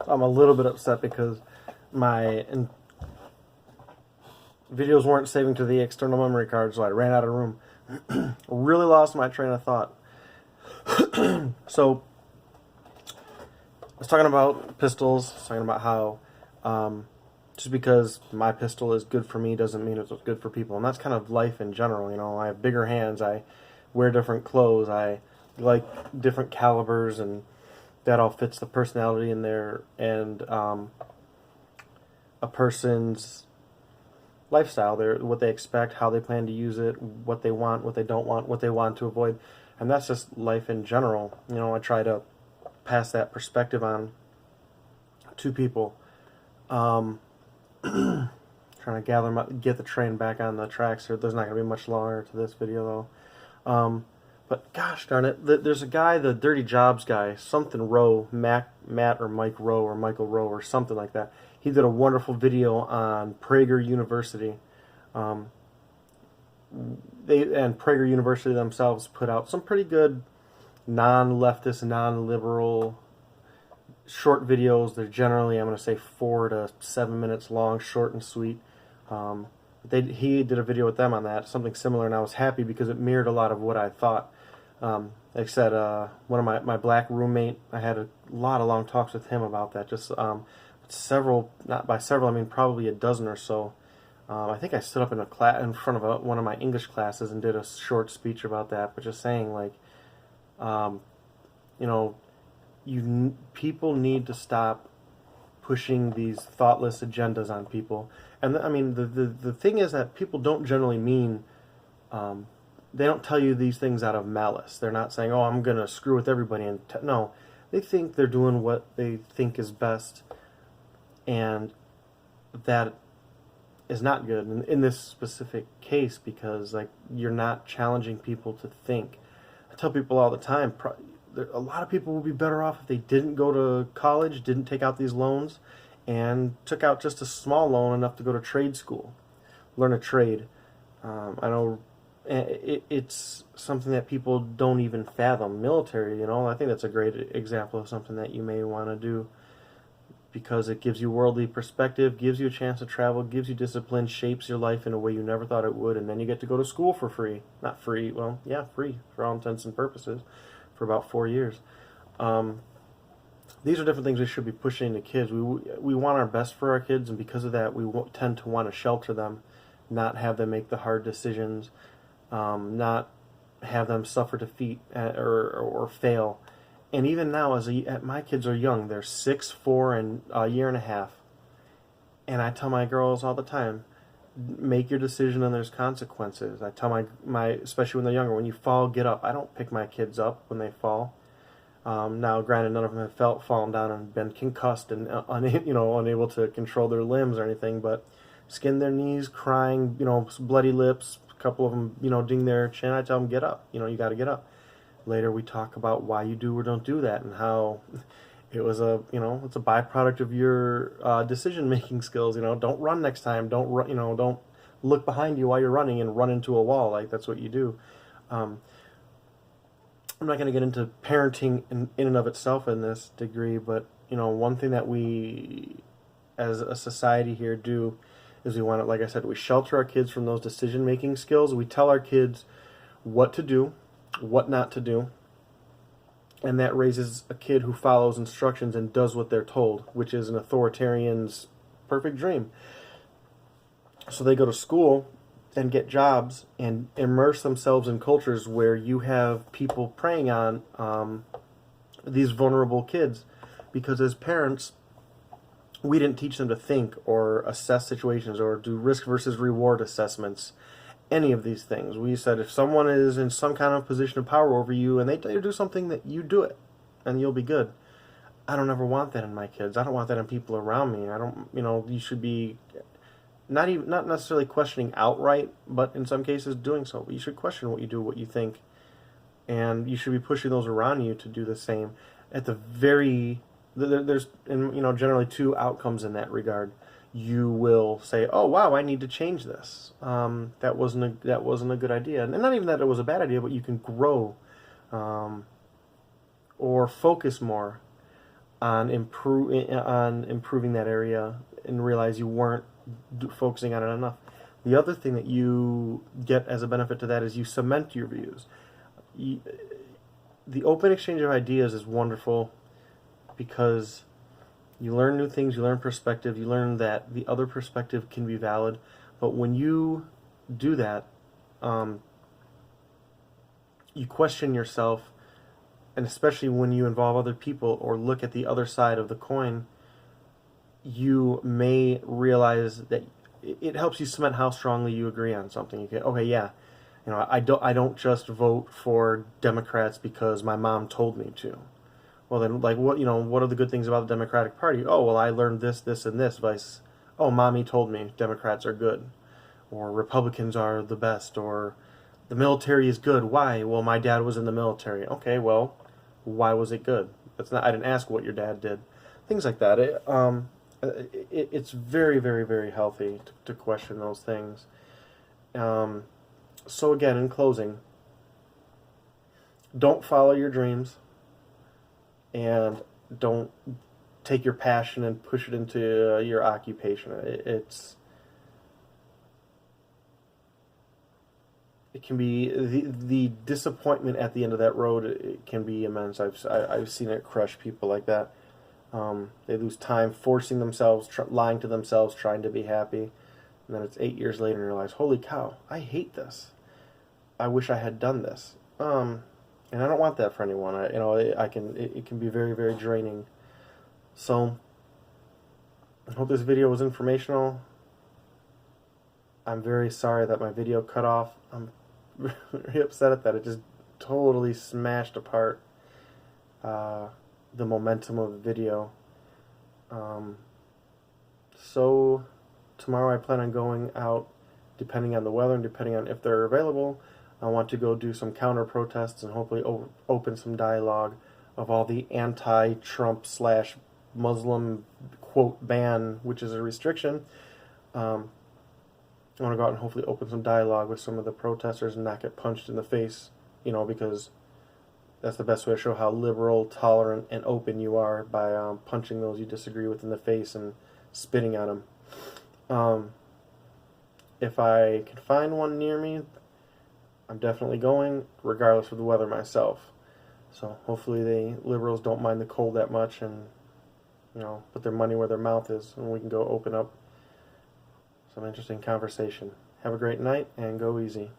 I'm a little bit upset because my videos weren't saving to the external memory card, so I ran out of room. Really lost my train of thought. So, I was talking about pistols, talking about how just because my pistol is good for me doesn't mean it's good for people. And that's kind of life in general, you know. I have bigger hands, I wear different clothes, I like different calibers, and that all fits the personality in there, and a person's lifestyle, what they expect, how they plan to use it, what they want, what they don't want, what they want to avoid. And that's just life in general. You know, I try to pass that perspective on to people. Trying to get the train back on the tracks here. There's not going to be much longer to this video though. But gosh darn it, there's a guy, the Dirty Jobs guy, something Rowe, Matt or Mike Rowe or Michael Rowe or something like that. He did a wonderful video on Prager University. And Prager University themselves put out some pretty good non-leftist, non-liberal short videos. They're generally, I'm going to say, 4 to 7 minutes long, short and sweet. He did a video with them on that, something similar, and I was happy because it mirrored a lot of what I thought. Like I said, one of my black roommate, I had a lot of long talks with him about that. Just several, not by several, I mean probably a dozen or so. I think I stood up in a class in front of one of my English classes and did a short speech about that. But just saying, like, you know, people need to stop pushing these thoughtless agendas on people. And I mean, the thing is that people don't generally mean, they don't tell you these things out of malice. They're not saying, oh, I'm going to screw with everybody. No, they think they're doing what they think is best, and that is not good in this specific case, because like, you're not challenging people to think. I tell people all the time, a lot of people would be better off if they didn't go to college, didn't take out these loans, and took out just a small loan enough to go to trade school, learn a trade. I know it's something that people don't even fathom. Military, you know, I think that's a great example of something that you may want to do, because it gives you worldly perspective, gives you a chance to travel, gives you discipline, shapes your life in a way you never thought it would, and then you get to go to school for free. Not free, well, yeah, free for all intents and purposes, for about 4 years. These are different things we should be pushing to kids. We want our best for our kids, and because of that, we tend to want to shelter them, not have them make the hard decisions, not have them suffer defeat or fail. And even now, my kids are young. They're 6, 4, and a year and a half. And I tell my girls all the time, make your decision and there's consequences. I tell especially when they're younger, when you fall, get up. I don't pick my kids up when they fall. Now, granted, none of them have fallen down and been concussed and unable to control their limbs or anything, but skinned their knees, crying, bloody lips, a couple of them, ding their chin. I tell them, get up. You got to get up. Later, we talk about why you do or don't do that, and how it was it's a byproduct of your decision-making skills. Don't run next time. Don't run. Don't look behind you while you're running and run into a wall. Like, that's what you do. I'm not going to get into parenting in and of itself in this degree, but one thing that we, as a society here, do is we want to, like I said, we shelter our kids from those decision-making skills. We tell our kids what to do, what not to do, and that raises a kid who follows instructions and does what they're told, which is an authoritarian's perfect dream. So they go to school and get jobs and immerse themselves in cultures where you have people preying on these vulnerable kids, because as parents, we didn't teach them to think or assess situations or do risk versus reward assessments. Any of these things. We said if someone is in some kind of position of power over you and they tell you to do something, that you do it and you'll be good. I don't ever want that in my kids. I don't want that in people around me. I don't, you should be not necessarily questioning outright, but in some cases doing so. You should question what you do, what you think, and you should be pushing those around you to do the same. At the there's generally 2 outcomes in that regard. You will say, "Oh wow, I need to change this. That wasn't a good idea," and not even that it was a bad idea, but you can grow, or focus more on improving that area and realize you weren't focusing on it enough. The other thing that you get as a benefit to that is you cement your views. The open exchange of ideas is wonderful because you learn new things, you learn perspective, you learn that the other perspective can be valid. But when you do that, you question yourself, and especially when you involve other people or look at the other side of the coin, you may realize that it helps you cement how strongly you agree on something. You can, okay, yeah, I don't just vote for Democrats because my mom told me to. Well, then, like, what are the good things about the Democratic Party? Oh, well, I learned this, this, and this. Oh, mommy told me Democrats are good, or Republicans are the best, or the military is good. Why? Well, my dad was in the military. Okay, well, why was it good? I didn't ask what your dad did. Things like that. It's very, very, very healthy to question those things. So again, in closing, don't follow your dreams, and don't take your passion and push it into your occupation. It can be the disappointment at the end of that road. It can be immense. I've seen it crush people like that. They lose time forcing themselves, lying to themselves, trying to be happy, and then it's 8 years later and you realize, holy cow, I hate this. I wish I had done this. And I don't want that for anyone. It can be very, very draining. So I hope this video was informational. I'm very sorry that my video cut off. I'm very upset at that. It just totally smashed apart the momentum of the video. So tomorrow I plan on going out, depending on the weather and depending on if they're available. I want to go do some counter protests and hopefully open some dialogue of all the anti-Trump / Muslim quote ban, which is a restriction. I want to go out and hopefully open some dialogue with some of the protesters and not get punched in the face, because that's the best way to show how liberal, tolerant, and open you are, by punching those you disagree with in the face and spitting at them. If I can find one near me, I'm definitely going, regardless of the weather myself. So hopefully the liberals don't mind the cold that much and, put their money where their mouth is, and we can go open up some interesting conversation. Have a great night, and go easy.